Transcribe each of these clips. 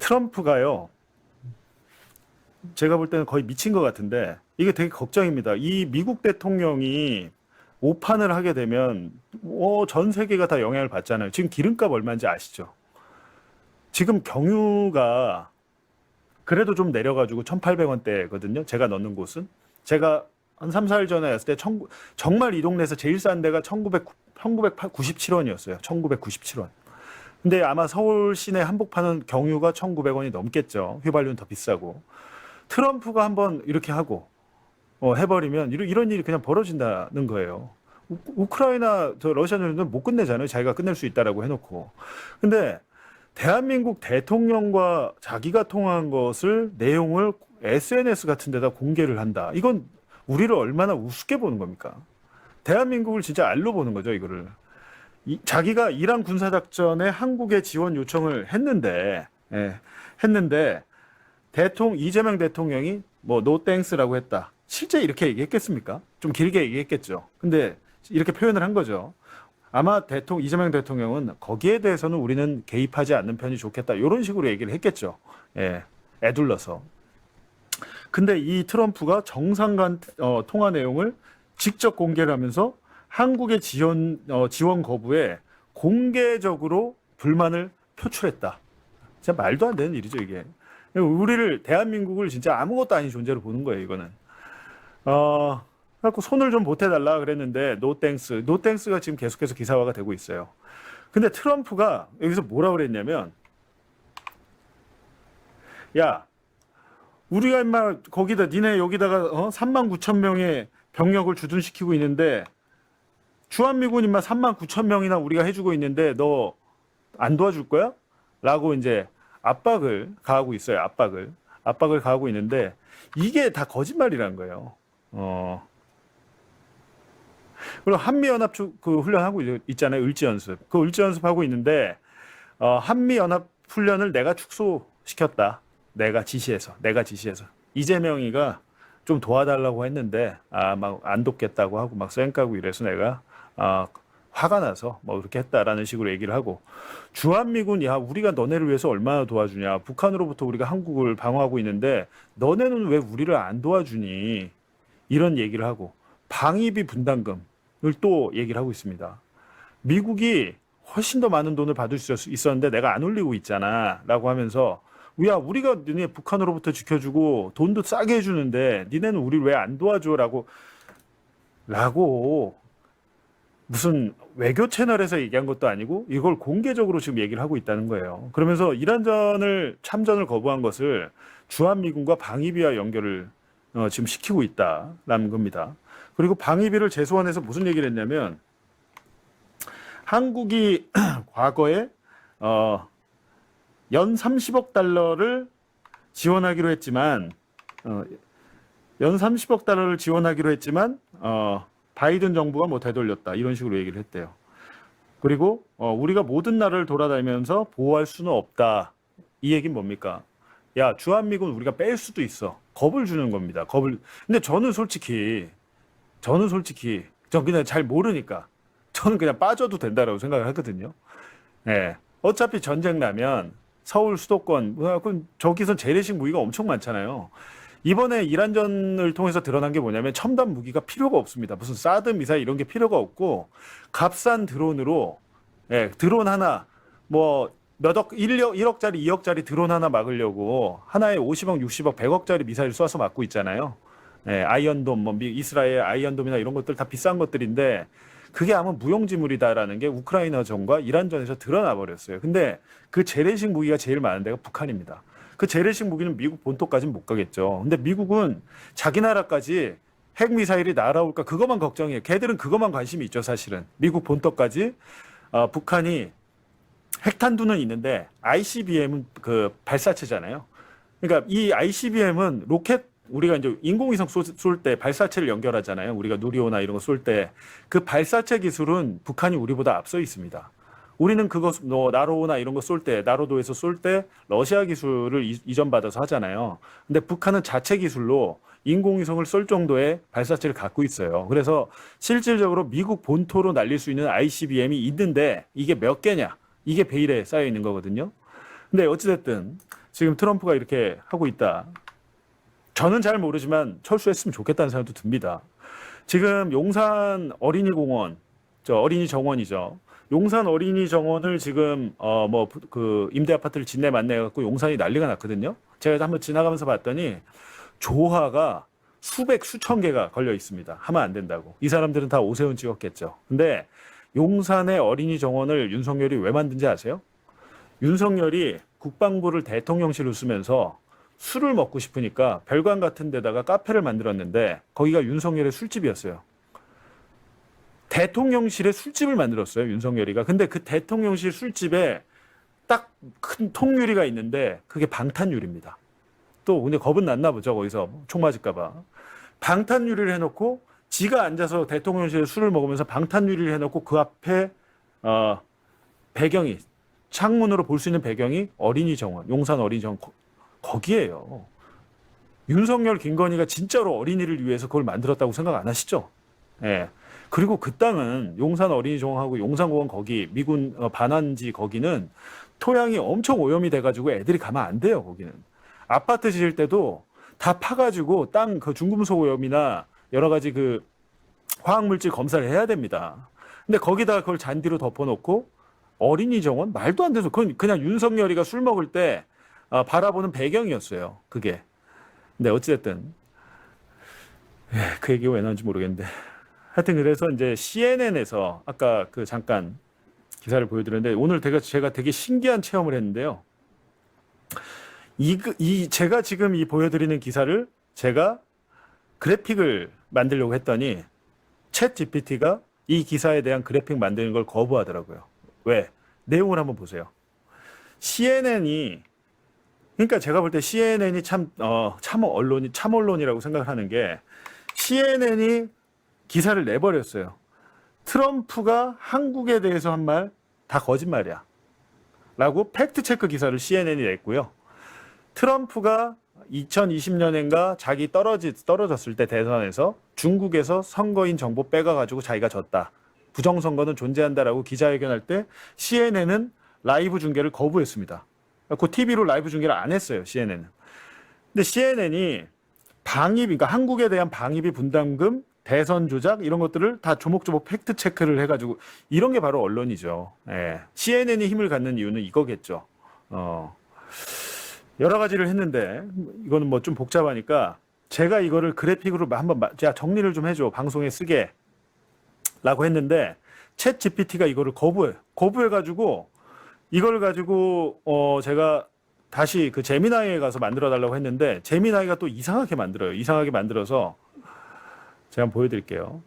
트럼프가요, 제가 볼 때는 거의 미친 것 같은데, 이게 되게 걱정입니다. 이 미국 대통령이 오판을 하게 되면, 전 세계가 다 영향을 받잖아요. 지금 기름값 얼마인지 아시죠? 지금 경유가 그래도 좀 내려가지고 1,800원대거든요. 제가 넣는 곳은. 제가 한 3, 4일 전에 왔을 때 정말 이 동네에서 제일 싼 데가 1997원이었어요. 1997원. 근데 아마 서울 시내 한복판은 경유가 1,900원이 넘겠죠. 휘발유는 더 비싸고. 트럼프가 한번 이렇게 하고 해버리면 이런 일이 그냥 벌어진다는 거예요. 우크라이나 저 러시아는 못 끝내잖아요. 자기가 끝낼 수 있다라고 해놓고. 근데 대한민국 대통령과 자기가 통화한 것을 내용을 SNS 같은 데다 공개를 한다. 이건 우리를 얼마나 우습게 보는 겁니까? 대한민국을 진짜 알로 보는 거죠, 이거를. 자기가 이란 군사작전에 한국에 지원 요청을 했는데, 했는데, 이재명 대통령이 뭐, 노 땡스라고 했다. 실제 이렇게 얘기했겠습니까? 좀 길게 얘기했겠죠. 근데 이렇게 표현을 한 거죠. 아마 이재명 대통령은 거기에 대해서는 우리는 개입하지 않는 편이 좋겠다. 이런 식으로 얘기를 했겠죠. 예, 애둘러서. 근데 이 트럼프가 정상 간 통화 내용을 직접 공개를 하면서 한국의 지원 거부에 공개적으로 불만을 표출했다. 진짜 말도 안 되는 일이죠, 이게. 대한민국을 진짜 아무것도 아닌 존재로 보는 거예요, 이거는. 그래갖고 손을 좀 보태달라 그랬는데, 노 땡스. 노 땡스가 지금 계속해서 기사화가 되고 있어요. 근데 트럼프가 여기서 뭐라 그랬냐면, 야, 우리가 임마 거기다 니네 여기다가 3만 9천 명의 병력을 주둔시키고 있는데 주한미군 임마 3만 9천 명이나 우리가 해주고 있는데 너 안 도와줄 거야? 라고 이제 압박을 가하고 있어요. 압박을 가하고 있는데 이게 다 거짓말이라는 거예요. 그리고 한미연합 그 훈련하고 있잖아요. 을지연습. 그 을지연습하고 있는데 한미연합 훈련을 내가 축소시켰다. 내가 지시해서 이재명이가 좀 도와달라고 했는데 막 안 돕겠다고 하고 막 쌩까고 이래서 내가 화가 나서 뭐 그렇게 했다라는 식으로 얘기를 하고 주한미군 야 우리가 너네를 위해서 얼마나 도와주냐 북한으로부터 우리가 한국을 방어하고 있는데 너네는 왜 우리를 안 도와주니 이런 얘기를 하고 방위비 분담금을 또 얘기를 하고 있습니다. 미국이 훨씬 더 많은 돈을 받을 수 있었는데 내가 안 올리고 있잖아 라고 하면서 야, 우리가 니네 북한으로부터 지켜주고 돈도 싸게 해주는데 니네는 우리를 왜 안 도와줘? 라고 무슨 외교 채널에서 얘기한 것도 아니고 이걸 공개적으로 지금 얘기를 하고 있다는 거예요. 그러면서 참전을 거부한 것을 주한미군과 방위비와 연결을 지금 시키고 있다라는 겁니다. 그리고 방위비를 재소환해서 무슨 얘기를 했냐면 한국이 과거에 연 30억 달러를 지원하기로 했지만 바이든 정부가 뭐 되돌렸다 이런 식으로 얘기를 했대요. 그리고 우리가 모든 나라를 돌아다니면서 보호할 수는 없다. 이 얘기는 뭡니까? 야, 주한미군 우리가 뺄 수도 있어. 겁을 주는 겁니다. 근데 저는 솔직히 전 그냥 잘 모르니까 저는 그냥 빠져도 된다라고 생각을 하거든요. 네. 어차피 전쟁 나면 서울 수도권, 그럼 저기서 재래식 무기가 엄청 많잖아요. 이번에 이란전을 통해서 드러난 게 뭐냐면 첨단 무기가 필요가 없습니다. 무슨 사드 미사일 이런 게 필요가 없고 값싼 드론으로 드론 하나 뭐 몇억 1억짜리 2억짜리 드론 하나 막으려고 하나에 50억 60억 100억짜리 미사일 쏴서 막고 있잖아요. 아이언돔 뭐 이스라엘 아이언돔이나 이런 것들 다 비싼 것들인데 그게 아마 무용지물이다라는 게 우크라이나전과 이란전에서 드러나 버렸어요. 근데 그 재래식 무기가 제일 많은 데가 북한입니다. 그 재래식 무기는 미국 본토까지는 못 가겠죠. 근데 미국은 자기 나라까지 핵미사일이 날아올까 그것만 걱정해요. 걔들은 그것만 관심이 있죠, 사실은. 미국 본토까지 북한이 핵탄두는 있는데 ICBM은 그 발사체잖아요. 그러니까 이 ICBM은 우리가 이제 인공위성 쏠 때 발사체를 연결하잖아요. 우리가 누리호나 이런 거 쏠 때 그 발사체 기술은 북한이 우리보다 앞서 있습니다. 우리는 나로호나 이런 거 나로도에서 쏠 때 러시아 기술을 이전받아서 하잖아요. 근데 북한은 자체 기술로 인공위성을 쏠 정도의 발사체를 갖고 있어요. 그래서 실질적으로 미국 본토로 날릴 수 있는 ICBM이 있는데 이게 몇 개냐? 이게 베일에 쌓여 있는 거거든요. 근데 어찌됐든 지금 트럼프가 이렇게 하고 있다. 저는 잘 모르지만 철수했으면 좋겠다는 생각도 듭니다. 지금 용산 어린이공원, 저 어린이 정원이죠. 용산 어린이 정원을 지금 뭐 그 임대 아파트를 진내 만내 갖고 용산이 난리가 났거든요. 제가 한번 지나가면서 봤더니 조화가 수백 수천 개가 걸려 있습니다. 하면 안 된다고. 이 사람들은 다 오세훈 찍었겠죠. 근데 용산의 어린이 정원을 윤석열이 왜 만든지 아세요? 윤석열이 국방부를 대통령실로 쓰면서 술을 먹고 싶으니까 별관 같은 데다가 카페를 만들었는데 거기가 윤석열의 술집이었어요. 대통령실에 술집을 만들었어요, 윤석열이가. 근데 그 대통령실 술집에 딱 큰 통유리가 있는데 그게 방탄유리입니다. 또 근데 겁은 났나 보죠, 거기서 총 맞을까 봐. 방탄유리를 해놓고 지가 앉아서 대통령실에 술을 먹으면서 방탄유리를 해놓고 그 앞에 배경이 창문으로 볼 수 있는 배경이 어린이 정원, 용산 어린이 정원 거기에요. 윤석열, 김건희가 진짜로 어린이를 위해서 그걸 만들었다고 생각 안 하시죠? 예. 그리고 그 땅은 용산 어린이 정원하고 용산공원 거기 미군 반환지 거기는 토양이 엄청 오염이 돼가지고 애들이 가면 안 돼요. 거기는 아파트 지을 때도 다 파가지고 땅 그 중금속 오염이나 여러 가지 그 화학물질 검사를 해야 됩니다. 근데 거기다가 그걸 잔디로 덮어놓고 어린이 정원 말도 안 돼서 그건 그냥 윤석열이가 술 먹을 때 바라보는 배경이었어요. 그게. 근데 어찌됐든 그 얘기가 왜 나온지 모르겠는데. 하여튼 그래서 이제 CNN에서 아까 그 잠깐 기사를 보여드렸는데 오늘 제가 되게 신기한 체험을 했는데요. 제가 지금 이 보여드리는 기사를 제가 그래픽을 만들려고 했더니 챗 GPT가 이 기사에 대한 그래픽 만드는 걸 거부하더라고요. 왜? 내용을 한번 보세요. CNN이 그러니까 제가 볼 때 CNN이 참 언론이라고 생각을 하는 게 CNN이 기사를 내버렸어요. 트럼프가 한국에 대해서 한 말 다 거짓말이야. 라고 팩트체크 기사를 CNN이 냈고요. 트럼프가 2020년인가 자기 떨어졌을 때 대선에서 중국에서 선거인 정보 빼가가지고 자기가 졌다. 부정선거는 존재한다라고 기자회견할 때 CNN은 라이브 중계를 거부했습니다. 그 TV로 라이브 중계를 안 했어요. CNN은. 근데 CNN이 그러니까 한국에 대한 방위비 분담금 대선 조작 이런 것들을 다 조목조목 팩트 체크를 해가지고 이런 게 바로 언론이죠. 예. CNN이 힘을 갖는 이유는 이거겠죠. 여러 가지를 했는데 이거는 뭐 좀 복잡하니까 제가 이거를 그래픽으로 한번 정리를 좀 해줘 방송에 쓰게 라고 했는데 챗 GPT가 이거를 거부해가지고 이걸 가지고 제가 다시 그 제미나이에 가서 만들어 달라고 했는데 제미나이가 또 이상하게 만들어요. 이상하게 만들어서 제가 한번 보여드릴게요.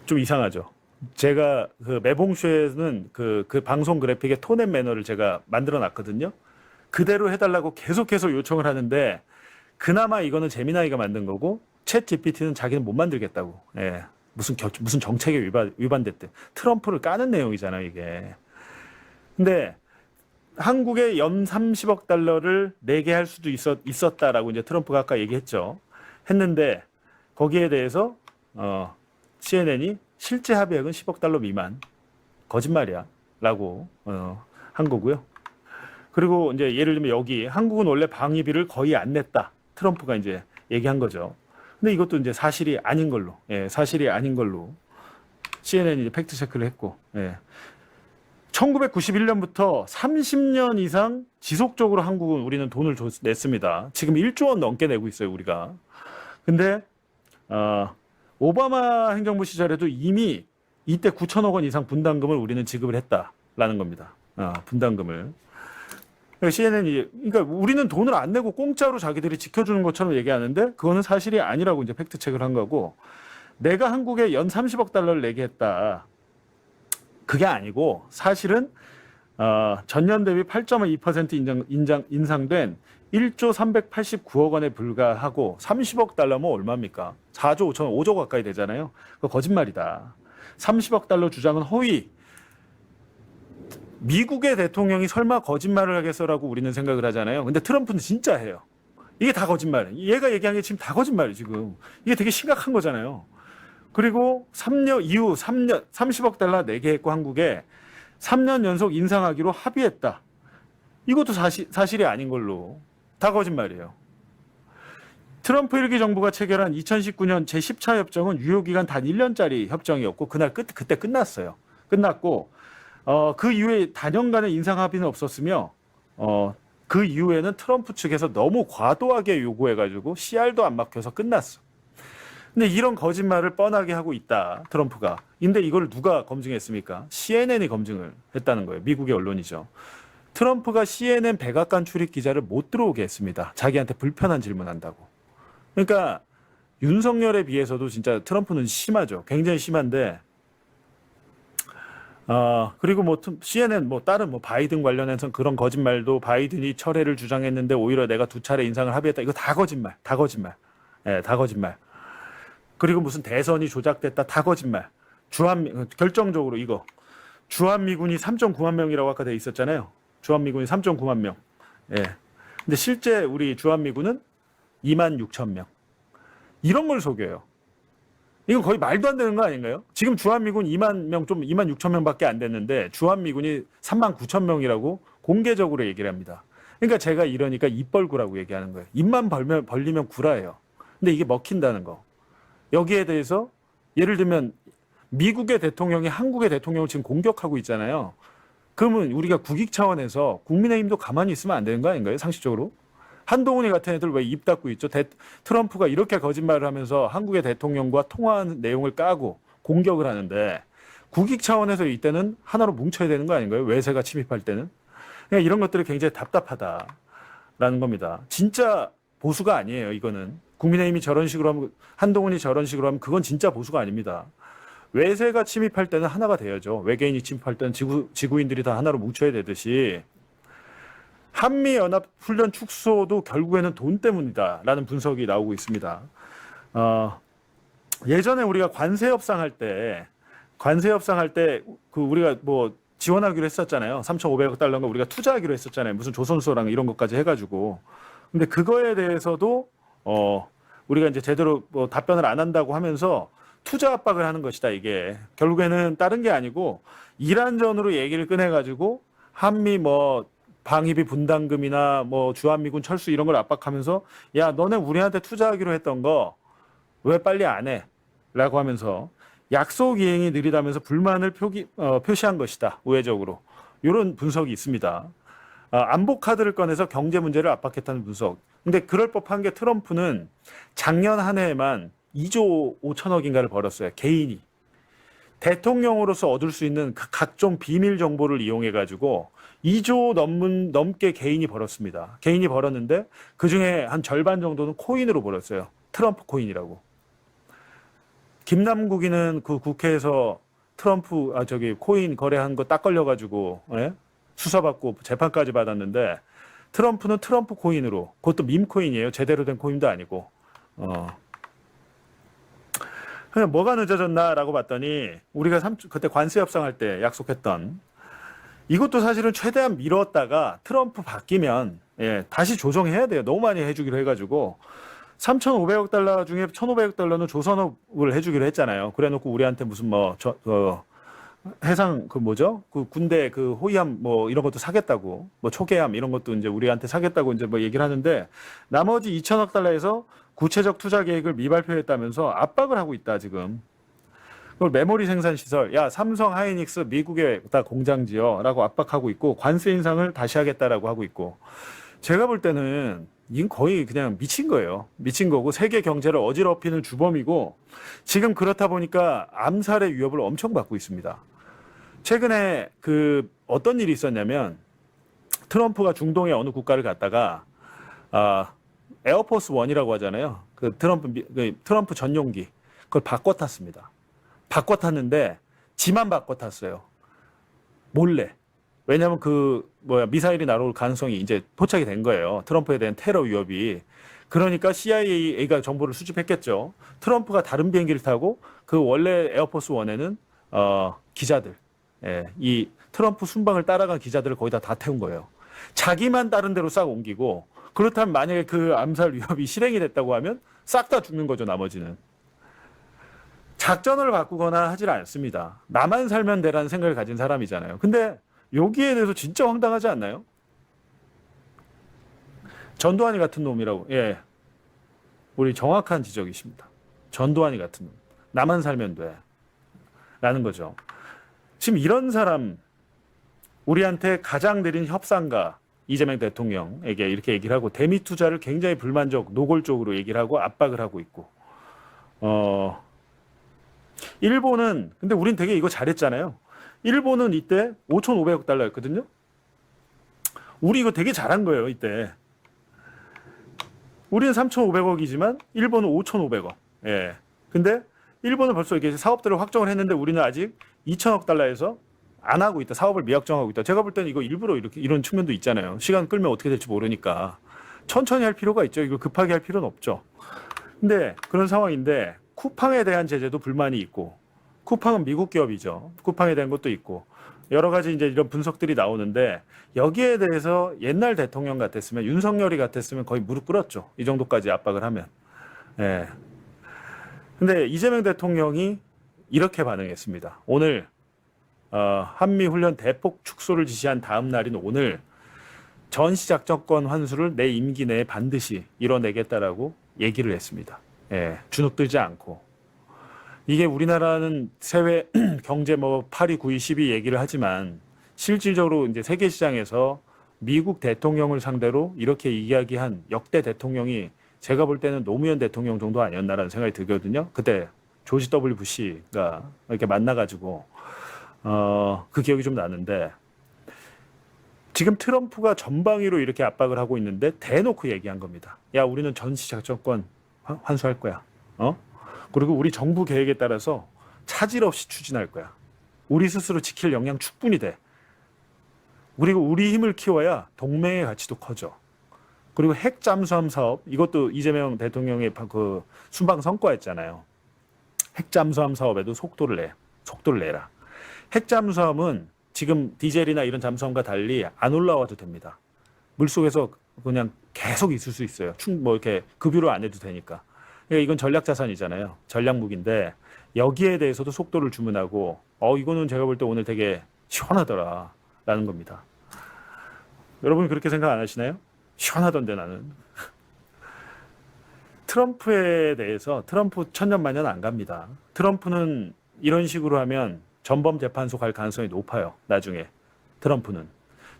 좀 이상하죠. 제가 그 매봉쇼에는 그 방송 그래픽의 톤 앤 매너를 제가 만들어 놨거든요. 그대로 해달라고 계속해서 요청을 하는데 그나마 이거는 제미나이가 만든 거고 챗 GPT는 자기는 못 만들겠다고. 예. 무슨 정책에 위반됐대. 트럼프를 까는 내용이잖아요, 이게. 근데 한국에 연 30억 달러를 내게 할 수도 있었다라고 이제 트럼프가 아까 얘기했죠. 했는데 거기에 대해서 CNN이 실제 합의액은 10억 달러 미만 거짓말이야라고 한 거고요. 그리고 이제 예를 들면 여기 한국은 원래 방위비를 거의 안 냈다. 트럼프가 이제 얘기한 거죠. 근데 이것도 이제 사실이 아닌 걸로, 사실이 아닌 걸로 CNN이 이제 팩트 체크를 했고, 1991년부터 30년 이상 지속적으로 한국은 우리는 돈을 냈습니다. 지금 1조 원 넘게 내고 있어요, 우리가. 근데 오바마 행정부 시절에도 이미 이때 9천억 원 이상 분담금을 우리는 지급을 했다라는 겁니다. 분담금을. CNN이 그러니까 우리는 돈을 안 내고 공짜로 자기들이 지켜주는 것처럼 얘기하는데 그거는 사실이 아니라고 이제 팩트 체크를 한 거고 내가 한국에 연 30억 달러를 내게 했다. 그게 아니고 사실은 전년 대비 8.2% 인상된 1조 389억 원에 불과하고 30억 달러면 얼마입니까? 4조 5조 가까이 되잖아요. 그거 거짓말이다. 30억 달러 주장은 허위. 미국의 대통령이 설마 거짓말을 하겠어라고 우리는 생각을 하잖아요. 근데 트럼프는 진짜 해요. 이게 다 거짓말이에요. 얘가 얘기한 게 지금 다 거짓말이에요, 지금. 이게 되게 심각한 거잖아요. 그리고 3년 이후 30억 달러 내게 했고 한국에 3년 연속 인상하기로 합의했다. 이것도 사실이 아닌 걸로 다 거짓말이에요. 트럼프 1기 정부가 체결한 2019년 제10차 협정은 유효기간 단 1년짜리 협정이었고 그때 끝났어요. 끝났고 그 이후에 단연간의 인상 합의는 없었으며 그 이후에는 트럼프 측에서 너무 과도하게 요구해가지고 CR도 안 막혀서 끝났어. 근데 이런 거짓말을 뻔하게 하고 있다, 트럼프가. 근데 이걸 누가 검증했습니까? CNN이 검증을 했다는 거예요. 미국의 언론이죠. 트럼프가 CNN 백악관 출입 기자를 못 들어오게 했습니다. 자기한테 불편한 질문한다고. 그러니까 윤석열에 비해서도 진짜 트럼프는 심하죠. 굉장히 심한데 그리고 뭐 CNN 뭐 다른 뭐 바이든 관련해서 그런 거짓말도 바이든이 철회를 주장했는데 오히려 내가 2차례 인상을 합의했다. 이거 다 거짓말. 다 거짓말. 예, 다 거짓말. 그리고 무슨 대선이 조작됐다. 다 거짓말. 결정적으로 이거. 주한미군이 3.9만 명이라고 아까 돼 있었잖아요. 주한미군이 3.9만 명. 예. 근데 실제 우리 주한미군은 2만 6천 명. 이런 걸 속여요. 이건 거의 말도 안 되는 거 아닌가요? 지금 주한미군 2만 6천 명밖에 안 됐는데 주한미군이 3만 9천 명이라고 공개적으로 얘기를 합니다. 그러니까 제가 이러니까 입 벌구라고 얘기하는 거예요. 입만 벌리면 구라예요. 근데 이게 먹힌다는 거. 여기에 대해서 예를 들면 미국의 대통령이 한국의 대통령을 지금 공격하고 있잖아요. 그러면 우리가 국익 차원에서 국민의힘도 가만히 있으면 안 되는 거 아닌가요? 상식적으로. 한동훈이 같은 애들 왜 입 닫고 있죠? 트럼프가 이렇게 거짓말을 하면서 한국의 대통령과 통화한 내용을 까고 공격을 하는데 국익 차원에서 이때는 하나로 뭉쳐야 되는 거 아닌가요? 외세가 침입할 때는. 그러니까 이런 것들이 굉장히 답답하다라는 겁니다. 진짜 보수가 아니에요, 이거는. 국민의힘이 저런 식으로 하면, 한동훈이 저런 식으로 하면 그건 진짜 보수가 아닙니다. 외세가 침입할 때는 하나가 돼야죠. 외계인이 침입할 때는 지구인들이 다 하나로 뭉쳐야 되듯이 한미연합훈련 축소도 결국에는 돈 때문이다라는 분석이 나오고 있습니다. 예전에 우리가 관세 협상할 때 그 우리가 뭐 지원하기로 했었잖아요. 3,500억 달러인가 우리가 투자하기로 했었잖아요. 무슨 조선소랑 이런 것까지 해가지고. 근데 그거에 대해서도 우리가 이제 제대로 뭐 답변을 안 한다고 하면서 투자 압박을 하는 것이다, 이게. 결국에는 다른 게 아니고 이란전으로 얘기를 꺼내가지고 한미 뭐 방위비 분담금이나 뭐 주한미군 철수 이런 걸 압박하면서 야, 너네 우리한테 투자하기로 했던 거 왜 빨리 안 해? 라고 하면서 약속 이행이 느리다면서 불만을 표시한 것이다, 우회적으로. 이런 분석이 있습니다. 안보 카드를 꺼내서 경제 문제를 압박했다는 분석. 근데 그럴 법한 게 트럼프는 작년 한 해에만 2조 5천억인가를 벌었어요. 개인이. 대통령으로서 얻을 수 있는 각종 비밀 정보를 이용해 가지고 2조 넘게 개인이 벌었습니다. 개인이 벌었는데 그중에 한 절반 정도는 코인으로 벌었어요. 트럼프 코인이라고. 김남국이는 그 국회에서 트럼프 코인 거래한 거 딱 걸려 가지고 수사받고 재판까지 받았는데 트럼프는 트럼프 코인으로, 그것도 밈 코인이에요. 제대로 된 코인도 아니고. 그냥 뭐가 늦어졌나라고 봤더니 우리가 그때 관세 협상할 때 약속했던 이것도 사실은 최대한 미뤘다가 트럼프 바뀌면 다시 조정해야 돼요. 너무 많이 해주기로 해가지고 3,500억 달러 중에 1,500억 달러는 조선업을 해주기로 했잖아요. 그래놓고 우리한테 무슨 해상 그 군대 그 호위함 뭐 이런 것도 사겠다고, 뭐 초계함 이런 것도 이제 우리한테 사겠다고 이제 뭐 얘기를 하는데 나머지 2천억 달러에서 구체적 투자 계획을 미발표했다면서 압박을 하고 있다, 지금. 그걸 메모리 생산 시설, 야, 삼성, 하이닉스 미국에 다 공장 지어라고 압박하고 있고 관세 인상을 다시 하겠다라고 하고 있고. 제가 볼 때는 이건 거의 그냥 미친 거예요. 미친 거고 세계 경제를 어지럽히는 주범이고 지금 그렇다 보니까 암살의 위협을 엄청 받고 있습니다. 최근에 어떤 일이 있었냐면 트럼프가 중동의 어느 국가를 갔다가 에어포스 원이라고 하잖아요. 그 트럼프 전용기 그걸 바꿔 탔습니다. 바꿔 탔는데 지만 바꿔 탔어요. 몰래. 왜냐하면 미사일이 날아올 가능성이 이제 포착이 된 거예요. 트럼프에 대한 테러 위협이. 그러니까 CIA가 정보를 수집했겠죠. 트럼프가 다른 비행기를 타고 그 원래 에어포스 원에는 기자들, 이 트럼프 순방을 따라간 기자들을 거의 다 태운 거예요. 자기만 다른 데로 싹 옮기고, 그렇다면 만약에 그 암살 위협이 실행이 됐다고 하면 싹 다 죽는 거죠, 나머지는. 작전을 바꾸거나 하질 않습니다. 나만 살면 되라는 생각을 가진 사람이잖아요. 근데 여기에 대해서 진짜 황당하지 않나요? 전두환이 같은 놈이라고. 예. 우리 정확한 지적이십니다. 전두환이 같은 놈. 나만 살면 돼. 라는 거죠. 지금 이런 사람, 우리한테 가장 느린 협상가 이재명 대통령에게 이렇게 얘기를 하고 대미 투자를 굉장히 불만족, 노골적으로 얘기를 하고 압박을 하고 있고. 일본은, 근데 우린 되게 이거 잘했잖아요. 일본은 이때 5,500억 달러였거든요. 우리 이거 되게 잘한 거예요, 이때. 우리는 3,500억이지만 일본은 5,500억. 예. 근데 일본은 벌써 이렇게 사업들을 확정을 했는데 우리는 아직 2,000억 달러에서 안 하고 있다. 사업을 미확정하고 있다. 제가 볼 때는 이거 일부러 이렇게 이런 측면도 있잖아요. 시간 끌면 어떻게 될지 모르니까 천천히 할 필요가 있죠. 이거 급하게 할 필요는 없죠. 근데 그런 상황인데 쿠팡에 대한 제재도 불만이 있고, 쿠팡은 미국 기업이죠. 쿠팡에 대한 것도 있고 여러 가지 이제 이런 분석들이 나오는데 여기에 대해서 옛날 대통령 같았으면, 윤석열이 같았으면 거의 무릎 꿇었죠. 이 정도까지 압박을 하면. 예. 근데 이재명 대통령이 이렇게 반응했습니다. 오늘 한미 훈련 대폭 축소를 지시한 다음 날인 오늘 전시작전권 환수를 내 임기 내에 반드시 이뤄내겠다라고 얘기를 했습니다. 예, 주눅들지 않고. 이게 우리나라는 세계 경제 8위, 9위, 10위 얘기를 하지만 실질적으로 이제 세계 시장에서 미국 대통령을 상대로 이렇게 이야기한 역대 대통령이 제가 볼 때는 노무현 대통령 정도 아니었나라는 생각이 들거든요. 그때 조지 W 부시가 이렇게 만나가지고 그 기억이 좀 나는데, 지금 트럼프가 전방위로 이렇게 압박을 하고 있는데 대놓고 얘기한 겁니다. 야, 우리는 전시작전권 환수할 거야. 그리고 우리 정부 계획에 따라서 차질 없이 추진할 거야. 우리 스스로 지킬 역량 충분히 돼. 그리고 우리 힘을 키워야 동맹의 가치도 커져. 그리고 핵 잠수함 사업, 이것도 이재명 대통령의 그 순방 성과였잖아요. 핵 잠수함 사업에도 속도를 내라. 핵 잠수함은 지금 디젤이나 이런 잠수함과 달리 안 올라와도 됩니다. 물속에서 그냥 계속 있을 수 있어요. 이렇게 급유로 안 해도 되니까. 그러니까 이건 전략 자산이잖아요. 전략 무기인데 여기에 대해서도 속도를 주문하고, 이거는 제가 볼 때 오늘 되게 시원하더라라는 겁니다. 여러분 그렇게 생각 안 하시나요? 시원하던데 나는. 트럼프에 대해서, 트럼프 천년만년 안 갑니다. 트럼프는 이런 식으로 하면 전범재판소 갈 가능성이 높아요. 나중에 트럼프는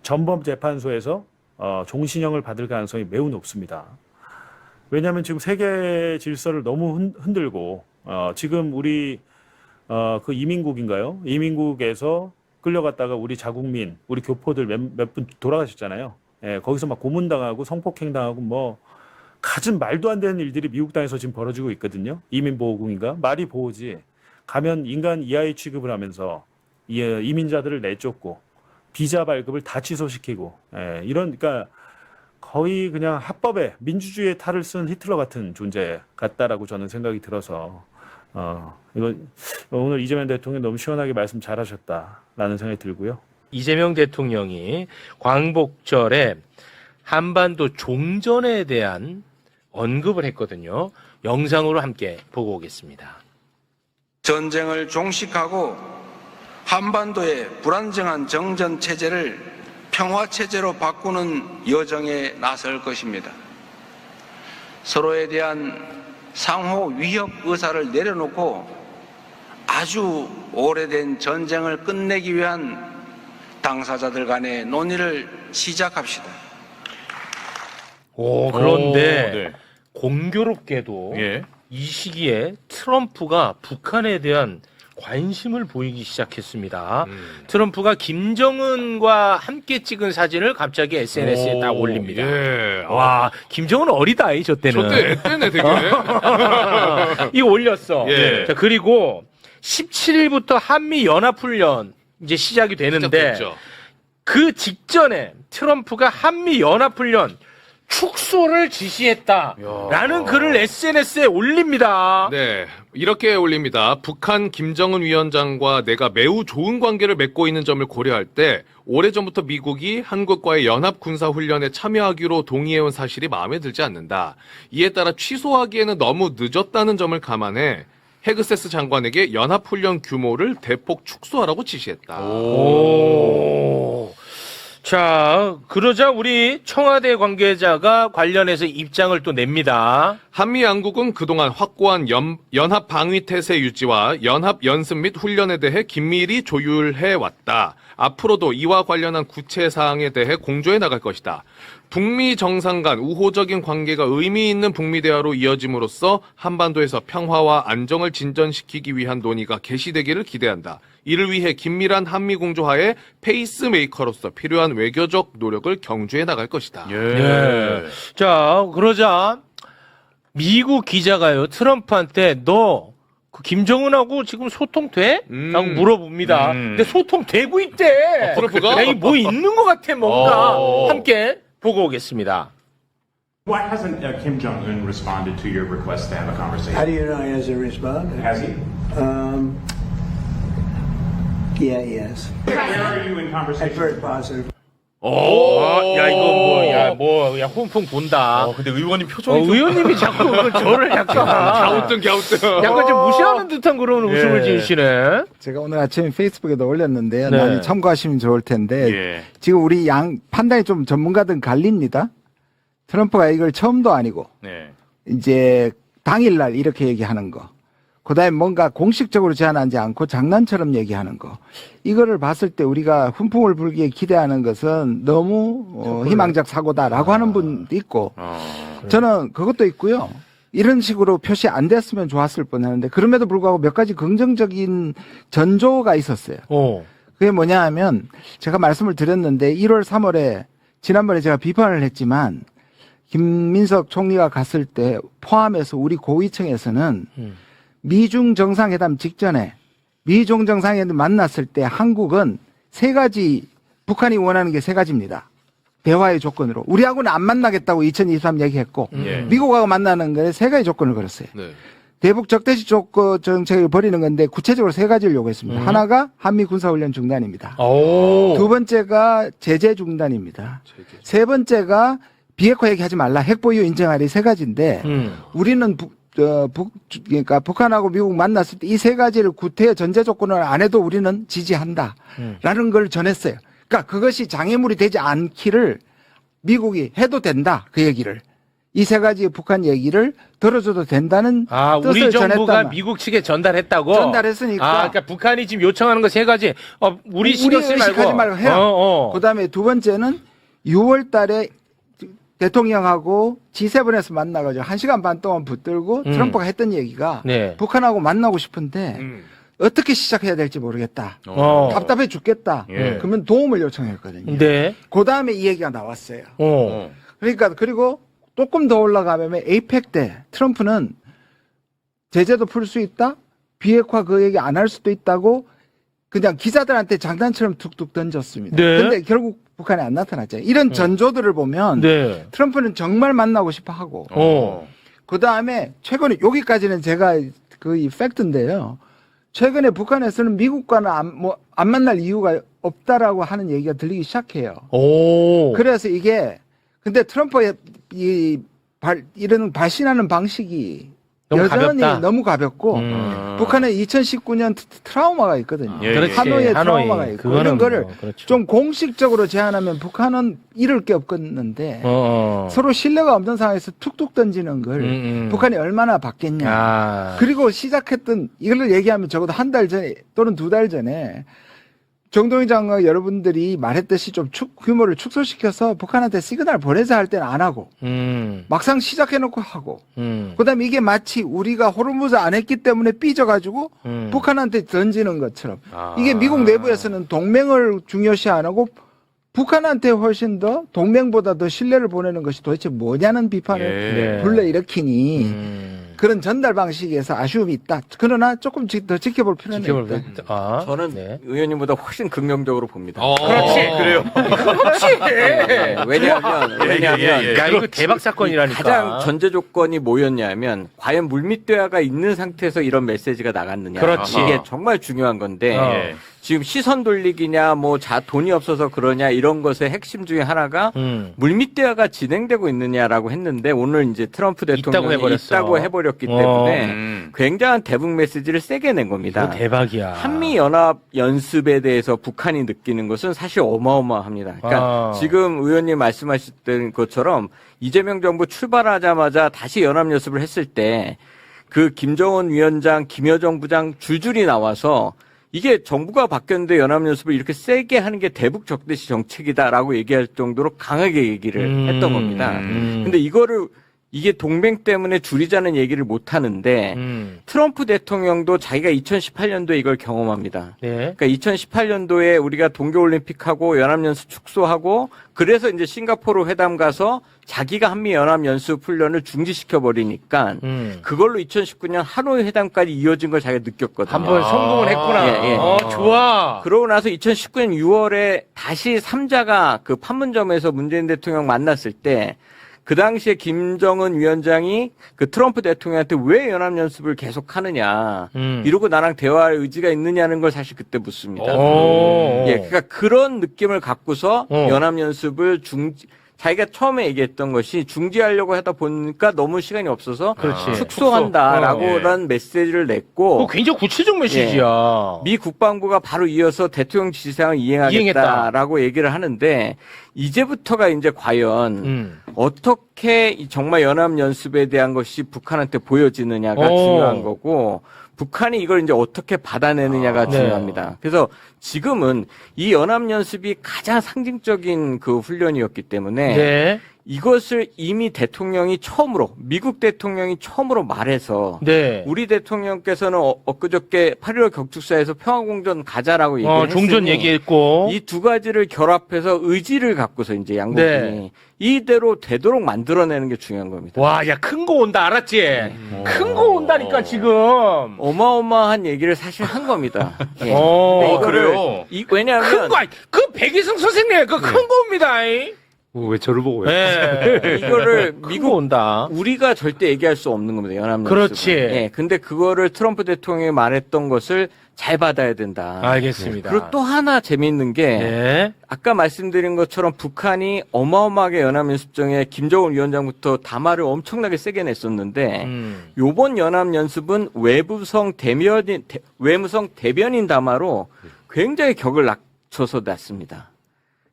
전범재판소에서 종신형을 받을 가능성이 매우 높습니다. 왜냐하면 지금 세계 질서를 너무 흔들고 지금 우리 그 이민국인가요? 이민국에서 끌려갔다가 우리 자국민, 우리 교포들 몇 분 돌아가셨잖아요. 예, 거기서 막 고문당하고 성폭행당하고 가진 말도 안 되는 일들이 미국 땅에서 지금 벌어지고 있거든요. 이민보호국인가? 말이 보호지. 가면 인간 이하의 취급을 하면서 이민자들을 내쫓고 비자 발급을 다 취소시키고, 그러니까 거의 그냥 합법에 민주주의의 탈을 쓴 히틀러 같은 존재 같다라고 저는 생각이 들어서 이거 오늘 이재명 대통령 너무 시원하게 말씀 잘하셨다라는 생각이 들고요. 이재명 대통령이 광복절에 한반도 종전에 대한 언급을 했거든요. 영상으로 함께 보고 오겠습니다. 전쟁을 종식하고 한반도의 불안정한 정전 체제를 평화 체제로 바꾸는 여정에 나설 것입니다. 서로에 대한 상호 위협 의사를 내려놓고 아주 오래된 전쟁을 끝내기 위한 당사자들 간의 논의를 시작합시다. 그런데 네. 공교롭게도 예. 이 시기에 트럼프가 북한에 대한 관심을 보이기 시작했습니다. 트럼프가 김정은과 함께 찍은 사진을 갑자기 SNS에 딱 올립니다. 예. 와, 김정은 어리다, 저 때는. 저때 애때네 되게. 이거 올렸어. 예. 자, 그리고 17일부터 한미 연합훈련 이제 시작이 되는데 시작됐죠. 그 직전에 트럼프가 한미 연합훈련 축소를 지시했다라는 글을 SNS에 올립니다. 네, 이렇게 올립니다. 북한 김정은 위원장과 내가 매우 좋은 관계를 맺고 있는 점을 고려할 때 오래전부터 미국이 한국과의 연합 군사 훈련에 참여하기로 동의해온 사실이 마음에 들지 않는다. 이에 따라 취소하기에는 너무 늦었다는 점을 감안해 헤그세스 장관에게 연합훈련 규모를 대폭 축소하라고 지시했다. 오. 자, 그러자 우리 청와대 관계자가 관련해서 입장을 또 냅니다. 한미 양국은 그동안 확고한 연합 방위 태세 유지와 연합 연습 및 훈련에 대해 긴밀히 조율해 왔다. 앞으로도 이와 관련한 구체 사항에 대해 공조해 나갈 것이다. 북미 정상 간 우호적인 관계가 의미 있는 북미 대화로 이어짐으로써 한반도에서 평화와 안정을 진전시키기 위한 논의가 개시되기를 기대한다. 이를 위해 긴밀한 한미 공조하에 페이스메이커로서 필요한 외교적 노력을 경주해 나갈 것이다. 예. 자, 그러자 미국 기자가요, 트럼프한테 너 그 김정은하고 지금 소통돼? 라고 물어봅니다. 근데 소통되고 있대. 트럼프가? 야, 뭐 있는 것 같아, 뭔가. 어. 함께 보고 오겠습니다. Why hasn't Kim Jong-un responded to your request to have a conversation? How do you know he hasn't responded? Has he? Yeah, he has. Where are you in That's conversation? very positive. 야, 이거 야, 훈풍 본다. 근데 의원님 표정이 의원님이 자꾸 저를 약간, 갸우뚱. 약간 좀 무시하는 듯한 그런 웃음을 지으시네. 제가 오늘 아침에 페이스북에도 올렸는데요. 네. 많이 참고하시면 좋을 텐데 예. 지금 우리 판단이 좀 전문가들은 갈립니다. 트럼프가 이걸 처음도 아니고 네. 이제 당일날 이렇게 얘기하는 거. 그다음에 뭔가 공식적으로 제안하지 않고 장난처럼 얘기하는 거. 이거를 봤을 때 우리가 훈풍을 불기에 기대하는 것은 너무 희망적 사고다라고 하는 분도 있고 저는 그것도 있고요. 이런 식으로 표시 안 됐으면 좋았을 뻔하는데 그럼에도 불구하고 몇 가지 긍정적인 전조가 있었어요. 그게 뭐냐 하면 제가 말씀을 드렸는데 1월 3월에 지난번에 제가 비판을 했지만 김민석 총리가 갔을 때 포함해서 우리 고위층에서는 미중 정상회담 직전에 미중 정상회담 만났을 때 한국은 세 가지 북한이 원하는 게 세 가지입니다. 대화의 조건으로. 우리하고는 안 만나겠다고 2023 얘기했고 미국하고 만나는 거에 세 가지 조건을 걸었어요. 네. 대북 적대시 조건 정책을 벌이는 건데 구체적으로 세 가지를 요구했습니다. 하나가 한미 군사훈련 중단입니다. 두 번째가 제재 중단입니다. 세 번째가 비핵화 얘기하지 말라. 핵보유 인정하라. 이 세 가지인데 우리는 그러니까 북한하고 미국 만났을 때 이 세 가지를 구태 전제 조건을 안 해도 우리는 지지한다라는 걸 전했어요. 그러니까 그것이 장애물이 되지 않기를 미국이 해도 된다. 그 얘기를. 이 세 가지 북한 얘기를 들어줘도 된다는 뜻을 우리 정부가 전했단 미국 측에 전달했다고? 전달했으니까. 그러니까 북한이 지금 요청하는 거 세 가지. 우리 신경 쓰지 의식하지 말고 해요. 어. 그다음에 두 번째는 6월 달에 대통령하고 G7에서 만나가지고 1시간 반 동안 붙들고 트럼프가 했던 얘기가 네. 북한하고 만나고 싶은데 어떻게 시작해야 될지 모르겠다. 답답해 죽겠다. 예. 그러면 도움을 요청했거든요. 네. 그 다음에 이 얘기가 나왔어요. 그러니까 그리고 조금 더 올라가면 에이펙 때 트럼프는 제재도 풀 수 있다. 비핵화 그 얘기 안 할 수도 있다고 그냥 기자들한테 장난처럼 툭툭 던졌습니다. 네. 근데 결국 북한에 안 나타났잖아요. 이런 전조들을 보면 네. 트럼프는 정말 만나고 싶어 하고 그 다음에 최근에 여기까지는 제가 그 팩트인데요. 최근에 북한에서는 미국과는 안 만날 이유가 없다라고 하는 얘기가 들리기 시작해요. 그래서 이게 근데 트럼프의 이런 발신하는 방식이 너무 여전히 가볍다. 너무 가볍고 북한에 2019년 트라우마가 있거든요. 예, 그렇지. 하노이의 하노이. 트라우마가 있고 그거는 이런 거를 뭐, 그렇죠. 좀 공식적으로 제안하면 북한은 잃을 게 없겠는데 서로 신뢰가 없는 상황에서 툭툭 던지는 걸 북한이 얼마나 받겠냐. 그리고 시작했던 이걸 얘기하면 적어도 한 달 전에 또는 두 달 전에 정동희 장관 여러분들이 말했듯이 좀 규모를 축소시켜서 북한한테 시그널 보내자 할 때는 안 하고 막상 시작해놓고 하고 그다음에 이게 마치 우리가 호르무즈 안 했기 때문에 삐져가지고 북한한테 던지는 것처럼 이게 미국 내부에서는 동맹을 중요시 안 하고 북한한테 훨씬 더 동맹보다 더 신뢰를 보내는 것이 도대체 뭐냐는 비판을 불러일으키니 그런 전달 방식에서 아쉬움이 있다. 그러나 조금 더 지켜볼 필요는 있다. 저는 의원님보다 훨씬 긍정적으로 봅니다. 그렇지. 그래요. 그렇지. 왜냐하면 야, 이거 대박 사건이라니까. 가장 전제 조건이 뭐였냐면 과연 물밑 대화가 있는 상태에서 이런 메시지가 나갔느냐. 그렇지. 이게 정말 중요한 건데 지금 시선 돌리기냐 뭐 돈이 없어서 그러냐 이런 것의 핵심 중에 하나가 물밑 대화가 진행되고 있느냐라고 했는데 오늘 이제 트럼프 대통령이 있다고 해버려 멈춰버렸기 때문에 굉장한 대북 메시지를 세게 낸 겁니다. 이거 대박이야. 한미연합 연습에 대해서 북한이 느끼는 것은 사실 어마어마합니다. 그러니까 지금 의원님 말씀하셨던 것처럼 이재명 정부 출발하자마자 다시 연합연습을 했을 때 그 김정은 위원장, 김여정 부장 줄줄이 나와서 이게 정부가 바뀌었는데 연합연습을 이렇게 세게 하는 게 대북 적대시 정책이다라고 얘기할 정도로 강하게 얘기를 했던 겁니다. 근데 이게 동맹 때문에 줄이자는 얘기를 못 하는데 트럼프 대통령도 자기가 2018년도에 이걸 경험합니다. 네. 그러니까 2018년도에 우리가 동계올림픽하고 연합연습 축소하고 그래서 이제 싱가포르 회담 가서 자기가 한미연합연습 훈련을 중지시켜 버리니까 그걸로 2019년 하노이 회담까지 이어진 걸 자기가 느꼈거든요. 한번 성공을 했구나. 예, 예. 좋아. 그러고 나서 2019년 6월에 다시 3자가 그 판문점에서 문재인 대통령 만났을 때 그 당시에 김정은 위원장이 그 트럼프 대통령한테 왜 연합연습을 계속 하느냐. 이러고 나랑 대화할 의지가 있느냐는 걸 사실 그때 묻습니다. 예, 그러니까 그런 느낌을 갖고서 연합연습을 자기가 처음에 얘기했던 것이 중지하려고 하다 보니까 너무 시간이 없어서 그렇지. 축소한다라고라는 메시지를 냈고 굉장히 구체적 메시지야. 미 국방부가 바로 이어서 대통령 지시사항을 이행하겠다라고 얘기를 하는데 이제부터가 이제 과연 어떻게 정말 연합연습에 대한 것이 북한한테 보여지느냐가 중요한 거고 북한이 이걸 이제 어떻게 받아내느냐가 중요합니다. 그래서 지금은 이 연합연습이 가장 상징적인 그 훈련이었기 때문에 이것을 이미 대통령이 처음으로 미국 대통령이 처음으로 말해서 우리 대통령께서는 엊그저께 8.15 격축사에서 평화공전 가자라고 얘기했으니 종전 얘기했고 이 두 가지를 결합해서 의지를 갖고서 이제 양국이 이대로 되도록 만들어내는 게 중요한 겁니다. 와, 야, 큰 거 온다, 알았지? 큰 거 온다니까, 지금. 어마어마한 얘기를 사실 한 겁니다. 예. 그래요? 왜냐하면 큰 거, 그 백이성 선생님, 그 큰 거 옵니다. 왜 저를 보고 왜? 이거를 미국 온다. 우리가 절대 얘기할 수 없는 겁니다. 연합연습. 그렇지. 예. 근데 그거를 트럼프 대통령이 말했던 것을 잘 받아야 된다. 알겠습니다. 그리고 또 하나 재미있는 게 아까 말씀드린 것처럼 북한이 어마어마하게 연합연습 중에 김정은 위원장부터 담화를 엄청나게 세게 냈었는데 요번 연합연습은 외무성 대변인 담화로 굉장히 격을 낮춰서 냈습니다.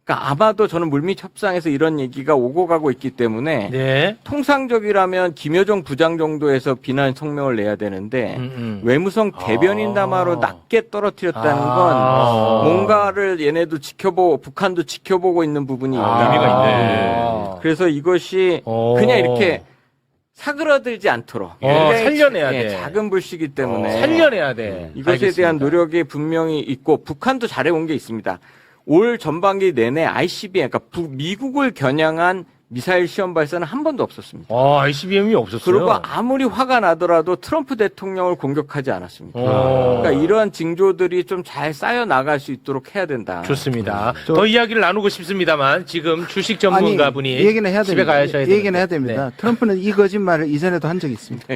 그러니까 아마도 저는 물밑 협상에서 이런 얘기가 오고 가고 있기 때문에 통상적이라면 김여정 부장 정도에서 비난 성명을 내야 되는데 외무성 대변인 담화로 낮게 떨어뜨렸다는 건 뭔가를 얘네도 북한도 지켜보고 있는 부분이 의미가 있네. 그래서 이것이 그냥 이렇게 사그라들지 않도록 살려내야 돼. 작은 불씨이기 때문에 살려내야 돼. 이것에 대한 노력이 분명히 있고 북한도 잘해온 게 있습니다. 올 전반기 내내 ICBM, 그러니까 미국을 겨냥한 미사일 시험 발사는 한 번도 없었습니다. ICBM이 없었어요. 그리고 아무리 화가 나더라도 트럼프 대통령을 공격하지 않았습니다. 그러니까 이러한 징조들이 좀 잘 쌓여 나갈 수 있도록 해야 된다. 좋습니다. 더 이야기를 나누고 싶습니다만 지금 주식 전문가분이 얘기는 해야 집에 됩니다. 가셔야 얘기는 됩니다. 해야 됩니다. 트럼프는 이 거짓말을 이전에도 한 적이 있습니다.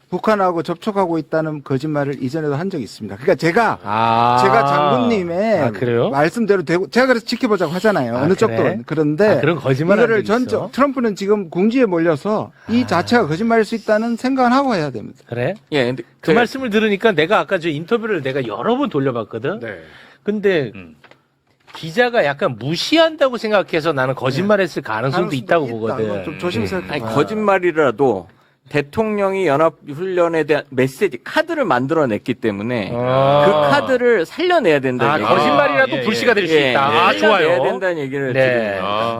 북한하고 접촉하고 있다는 거짓말을 이전에도 한 적이 있습니다. 그러니까 제가 장군님의 그래요? 말씀대로 되고 제가 그래서 지켜보자고 하잖아요. 어느 쪽도 그런데 그런 거짓말 이거를 트럼프는 지금 궁지에 몰려서 이 자체가 거짓말일 수 있다는 생각을 하고 해야 됩니다. 그래? 예, 근데 그 말씀을 들으니까 내가 아까 저 인터뷰를 내가 여러 번 돌려봤거든. 근데 기자가 약간 무시한다고 생각해서 나는 거짓말했을 가능성도 있다고 보거든. 좀 조심스럽게. 거짓말이라도 대통령이 연합훈련에 대한 메시지, 카드를 만들어냈기 때문에 그 카드를 살려내야 된다는 얘기예요. 거짓말이라도 불씨가 될 수 있다. 살려내야 좋아요. 된다는 얘기를 드립니다.